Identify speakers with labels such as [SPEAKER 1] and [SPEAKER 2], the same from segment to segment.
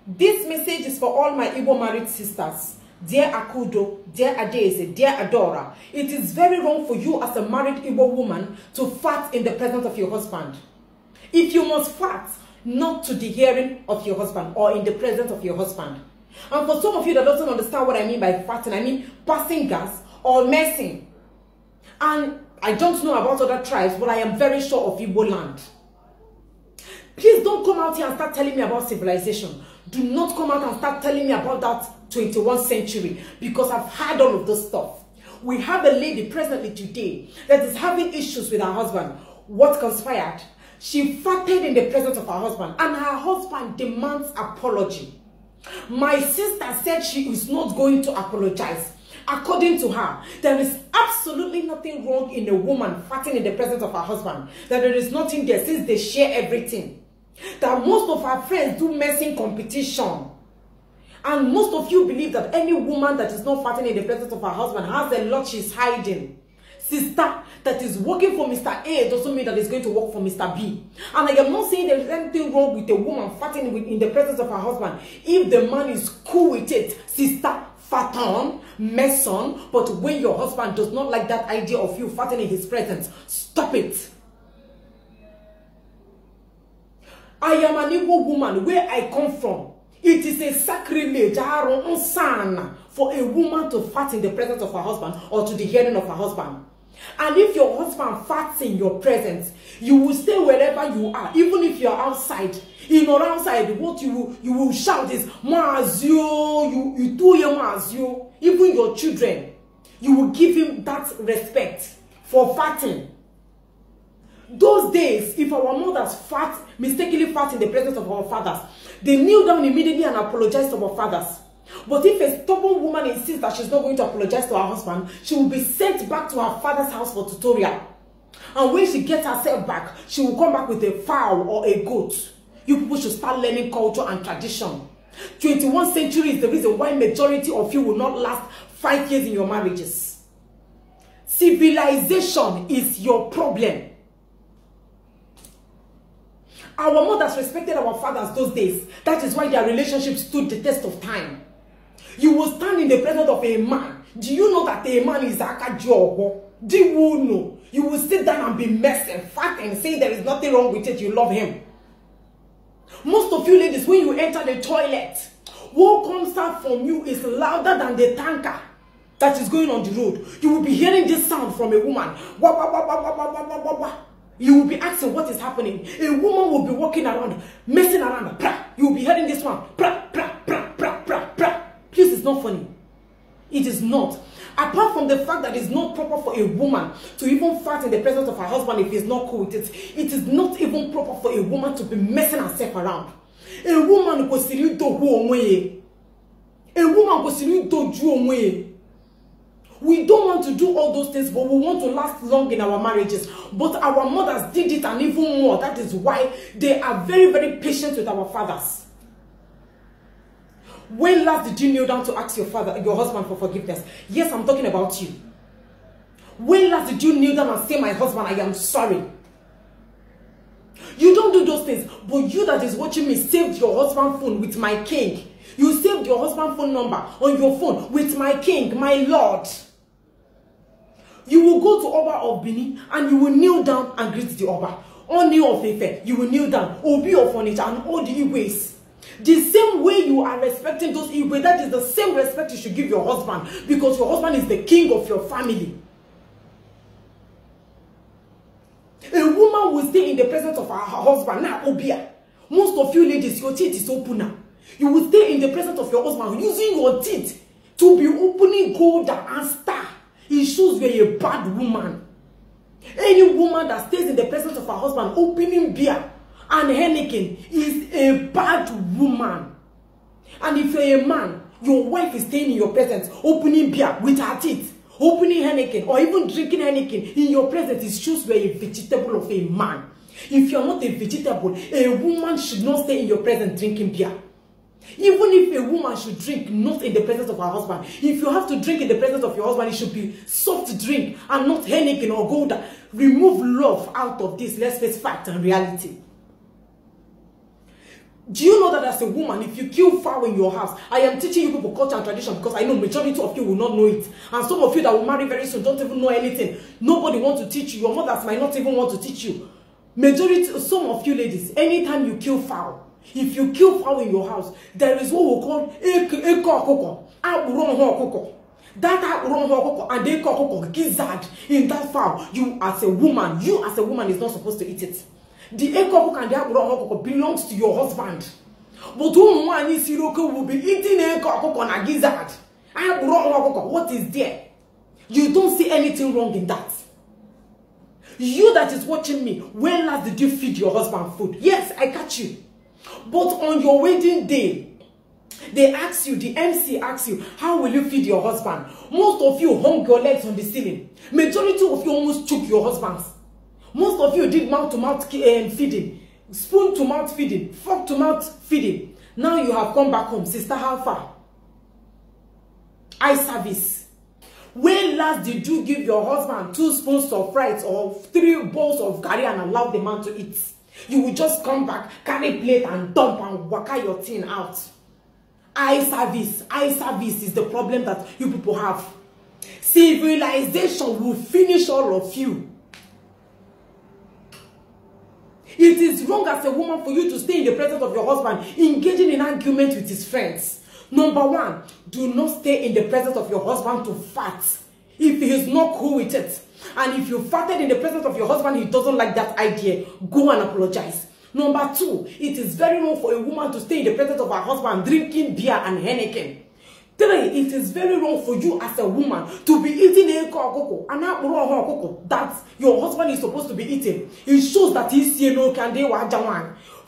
[SPEAKER 1] This message is for all my Igbo married sisters. Dear Akudo, dear Adeze, dear Adora, it is very wrong for you as a married Igbo woman to fart in the presence of your husband. If you must fart, not to the hearing of your husband or in the presence of your husband. And for some of you that doesn't understand what I mean by farting, I mean passing gas or messing. And I don't know about other tribes, but I am very sure of Igbo land. Please don't come out here and start telling me about civilization. Do not come out and start telling me about that 21st century, because I've heard all of this stuff. We have a lady presently today that is having issues with her husband. What conspired? She farted in the presence of her husband, and her husband demands apology. My sister said she is not going to apologize. According to her, there is absolutely nothing wrong in a woman farting in the presence of her husband. That there is nothing there since they share everything. That most of her friends do messing competition. And most of you believe that any woman that is not farting in the presence of her husband has a lot she's hiding. Sister, that is working for Mr. A doesn't mean that it's going to work for Mr. B. And I am not saying there is anything wrong with a woman farting in the presence of her husband. If the man is cool with it, sister, fart on, mess on. But when your husband does not like that idea of you farting in his presence, stop it. I am an Igbo woman. Where I come from, it is a sacrilege for a woman to fart in the presence of her husband or to the hearing of her husband. And if your husband farts in your presence, you will stay wherever you are, even if you are outside. In or outside, what you will shout is Mazio, you do your Mazio. Even your children, you will give him that respect for farting. Those days, if our mothers mistakenly fart in the presence of our fathers, they kneel down immediately and apologize to our fathers. But if a stubborn woman insists that she's not going to apologize to her husband, she will be sent back to her father's house for tutorial. And when she gets herself back, she will come back with a fowl or a goat. You people should start learning culture and tradition. 21st century is the reason why majority of you will not last 5 years in your marriages. Civilization is your problem. Our mothers respected our fathers those days. That is why their relationship stood the test of time. You will stand in the presence of a man. Do you know that a man is Akajobo? Do you know? You will sit down and be messing, farting, saying there is nothing wrong with it, you love him. Most of you ladies, when you enter the toilet, what comes out from you is louder than the tanker that is going on the road. You will be hearing this sound from a woman. Wah, wah, wah, wah, wah, wah, wah, wah, wah. You will be asking what is happening. A woman will be walking around, messing around. You will be hearing this one. Please, it's not funny. It is not. Apart from the fact that it's not proper for a woman to even fart in the presence of her husband if he's not cool with it, it is not even proper for a woman to be messing herself around. A woman goes to do away. A woman goes to do away. We don't want to do all those things, but we want to last long in our marriages. But our mothers did it and even more. That is why they are very, very patient with our fathers. When last did you kneel down to ask your husband for forgiveness? Yes, I'm talking about you. When last did you kneel down and say, my husband, I am sorry? You don't do those things, but you that is watching me saved your husband's phone with my king. You saved your husband's phone number on your phone with my king, my lord. You will go to Oba of Benin and you will kneel down and greet the Oba. Oni of Ife, you will kneel down. Obi of Onitsha and all the Igwes. The same way you are respecting those Igwe, that is the same respect you should give your husband, because your husband is the king of your family. A woman will stay in the presence of her husband. Now, Obia. Most of you ladies, your teeth is open now. You will stay in the presence of your husband using your teeth to be opening gold and star. It shows you are a bad woman. Any woman that stays in the presence of her husband opening beer and Heineken is a bad woman. And if you're a man, your wife is staying in your presence opening beer with her teeth, opening Heineken or even drinking Heineken in your presence, it shows you are a vegetable of a man. If you're not a vegetable, a woman should not stay in your presence drinking beer. Even if a woman should drink not in the presence of her husband, if you have to drink in the presence of your husband, it should be soft drink and not Heineken or Gouda. Remove love out of this. Let's face fact and reality. Do you know that as a woman, if you kill fowl in your house, I am teaching you people culture and tradition because I know majority of you will not know it. And some of you that will marry very soon don't even know anything. Nobody wants to teach you. Your mothers might not even want to teach you. Majority, some of you ladies, anytime you kill fowl, if you kill fowl in your house, there is what we call that and they call gizzard in that fowl. You as a woman is not supposed to eat it. The ekoko and the belongs to your husband. But one is will be eating ekoko and gizzard. What is there? You don't see anything wrong in that. You that is watching me, when last did you feed your husband food? Yes, I catch you. But on your wedding day, they ask you, the MC asks you, how will you feed your husband? Most of you hung your legs on the ceiling. Majority of you almost took your husbands. Most of you did mouth-to-mouth feeding, spoon-to-mouth feeding, fork-to-mouth feeding. Now you have come back home. Sister, how far? Eye service. When last did you give your husband 2 spoons of rice or 3 bowls of curry and allow the man to eat? You will just come back, carry plate and dump and waka your thing out. Eye service. Eye service is the problem that you people have. Civilization will finish all of you. It is wrong as a woman for you to stay in the presence of your husband, engaging in argument with his friends. Number 1, do not stay in the presence of your husband to fart if he is not cool with it. And if you farted in the presence of your husband, he doesn't like that idea, go and apologize. Number 2, it is very wrong for a woman to stay in the presence of her husband drinking beer and Heineken. 3, it is very wrong for you as a woman to be eating a cocoa and that your husband is supposed to be eating. It shows that he's no can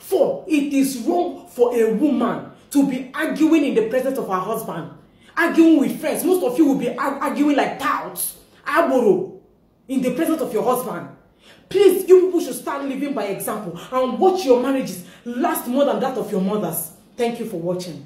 [SPEAKER 1] 4, it is wrong for a woman to be arguing in the presence of her husband, arguing with friends. Most of you will be arguing like touts, in the presence of your husband. Please, you people should start living by example and watch your marriages last more than that of your mothers. Thank you for watching.